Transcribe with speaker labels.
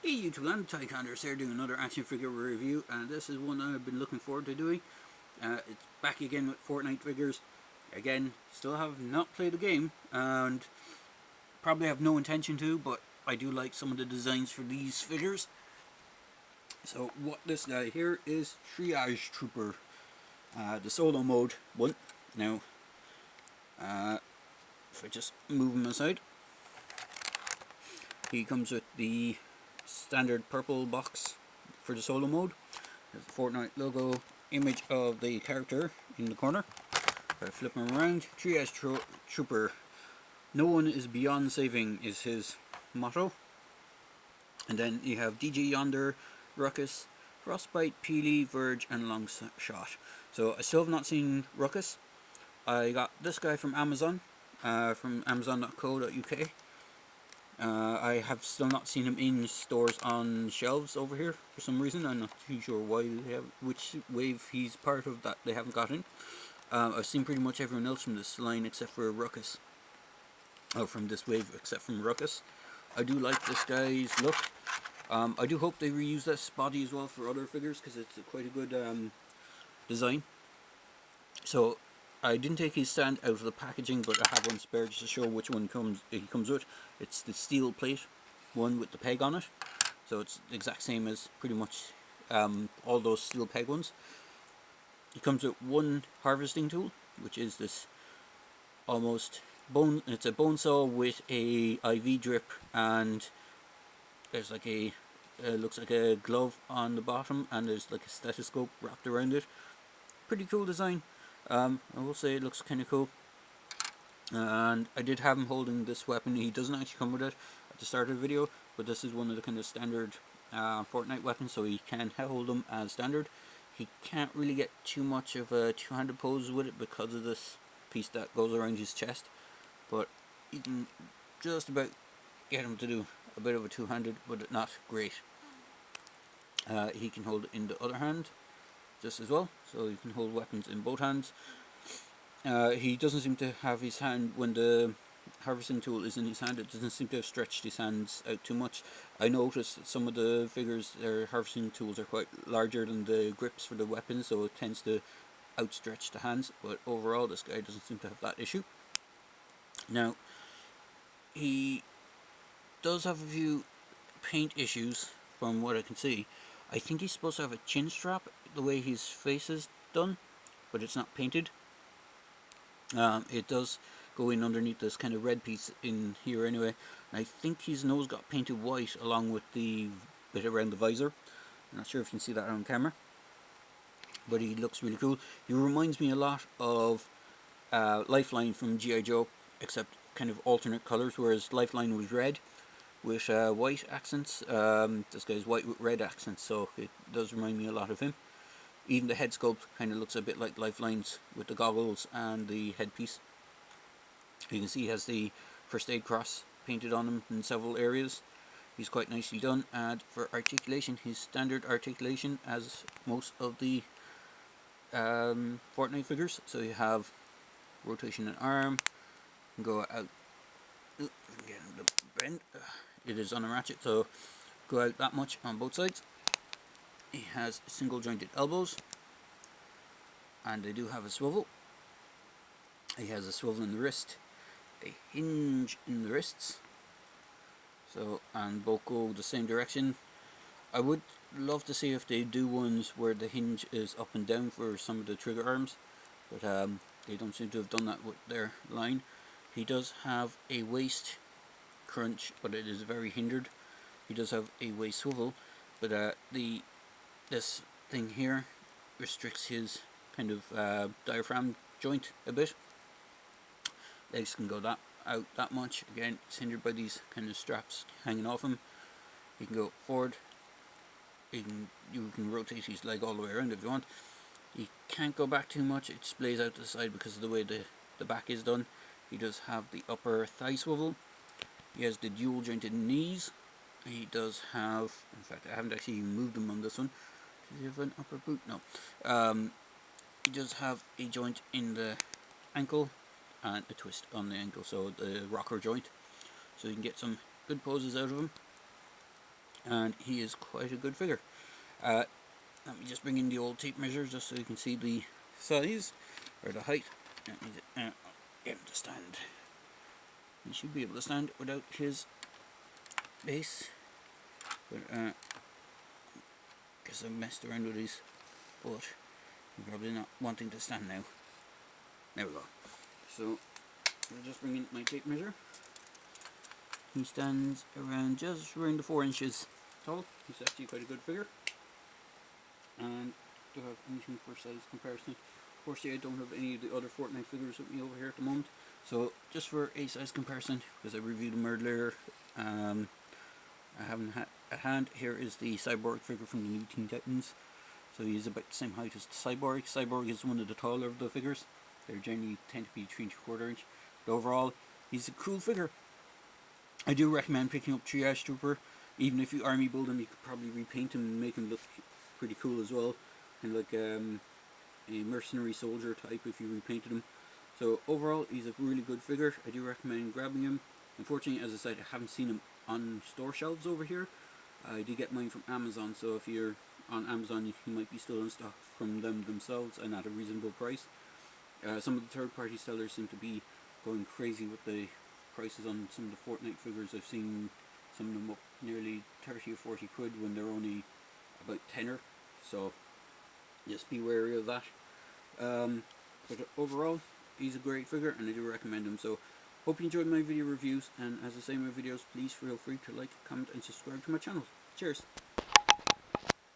Speaker 1: Hey YouTube, Untitled Chapter here doing another action figure review, and this is one I've been looking forward to doing. It's back again with Fortnite figures. Again, still have not played the game, and probably have no intention to, but I do like some of the designs for these figures. So what this guy here is Triage Trooper, the solo mode one. Now, if I just move him aside, he comes with the standard purple box for the solo mode. There's the Fortnite logo, image of the character in the corner. If I flip him around, Triage Trooper, no one is beyond saving is his motto. And then you have DJ Yonder, Ruckus, Frostbite, Peely, Verge, and Longshot. So I still have not seen Ruckus. I got this guy from Amazon, from amazon.co.uk. I have still not seen him in stores on shelves over here for some reason. I'm not too sure why they have, which wave he's part of that they haven't got in. I've seen pretty much everyone else from this line except for Ruckus. Oh, from this wave except from Ruckus. I do like this guy's look. I do hope they reuse this body as well for other figures because it's quite a good design. So I didn't take his stand out of the packaging, but I have one spare just to show which one he comes with. It's the steel plate one with the peg on it, so it's the exact same as pretty much all those steel peg ones. He comes with one harvesting tool, which is this almost bone. It's a bone saw with a IV drip, and there's like a looks like a glove on the bottom, and there's like a stethoscope wrapped around it. Pretty cool design. I will say it looks kind of cool. And I did have him holding this weapon. He doesn't actually come with it at the start of the video, but this is one of the kind of standard Fortnite weapons, so he can hold them as standard. He can't really get too much of a two-handed pose with it because of this piece that goes around his chest, but you can just about get him to do a bit of a two-handed, but not great. He can hold it in the other hand just as well, so you can hold weapons in both hands. He doesn't seem to have his hand, when the harvesting tool is in his hand, it doesn't seem to have stretched his hands out too much. I noticed that some of the figures, their harvesting tools are quite larger than the grips for the weapons, so it tends to outstretch the hands, but overall this guy doesn't seem to have that issue. Now, he does have a few paint issues from what I can see. I think he's supposed to have a chin strap the way his face is done, but it's not painted. It does go in underneath this kind of red piece in here anyway. And I think his nose got painted white along with the bit around the visor. I'm not sure if you can see that on camera, but he looks really cool. He reminds me a lot of Lifeline from G.I. Joe, except kind of alternate colours, whereas Lifeline was red with white accents. This guy's white with red accents, so it does remind me a lot of him. Even the head sculpt kind of looks a bit like Lifeline's with the goggles and the headpiece. You can see he has the first aid cross painted on him in several areas. He's quite nicely done. And for articulation, his standard articulation as most of the Fortnite figures. So you have rotation and arm, go out. Get him to bend. It is on a ratchet, so go out that much on both sides. He has single jointed elbows, and they do have a swivel. He has a swivel in the wrist, a hinge in the wrists, so, and both go the same direction. I would love to see if they do ones where the hinge is up and down for some of the trigger arms, but they don't seem to have done that with their line. He does have a waist crunch, but it is very hindered. He does have a waist swivel, but this thing here restricts his kind of diaphragm joint a bit. Legs can go out that much. Again, it's hindered by these kind of straps hanging off him. He can go forward. You can rotate his leg all the way around if you want. He can't go back too much. It splays out to the side because of the way the back is done. He does have the upper thigh swivel. He has the dual jointed knees. He does have, in fact I haven't actually moved him on this one. Does he have an upper boot? No. He does have a joint in the ankle and a twist on the ankle, so the rocker joint. So you can get some good poses out of him. and he is quite a good figure. Let me just bring in the old tape measure just so you can see the size or the height. Let me get him to stand. He should be able to stand without his base, but because I messed around with these, but I'm probably not wanting to stand now. There we go. So I'll just bring in my tape measure. He stands around just around the 4 inches tall. He's actually quite a good figure. And do I have anything for size comparison? Unfortunately, I don't have any of the other Fortnite figures with me over here at the moment. So just for a size comparison, because I reviewed them earlier, I haven't at hand. Here is the Cyborg figure from the new Teen Titans. So he's about the same height as the Cyborg. Cyborg is one of the taller of the figures. They generally tend to be 3 3/4 inch. But overall, he's a cool figure. I do recommend picking up Triage Trooper. Even if you army build him, you could probably repaint him and make him look pretty cool as well. And like a mercenary soldier type if you repainted him. So overall, he's a really good figure. I do recommend grabbing him. Unfortunately, as I said, I haven't seen him on store shelves over here. I did get mine from Amazon, so if you're on Amazon, you might be still in stock from them themselves and at a reasonable price. Some of the third-party sellers seem to be going crazy with the prices on some of the Fortnite figures. I've seen some of them up nearly 30 or 40 quid when they're only about tenner, so just be wary of that. But overall, he's a great figure and I do recommend him. So hope you enjoyed my video reviews, and as I say in my videos, please feel free to like, comment and subscribe to my channel. Cheers!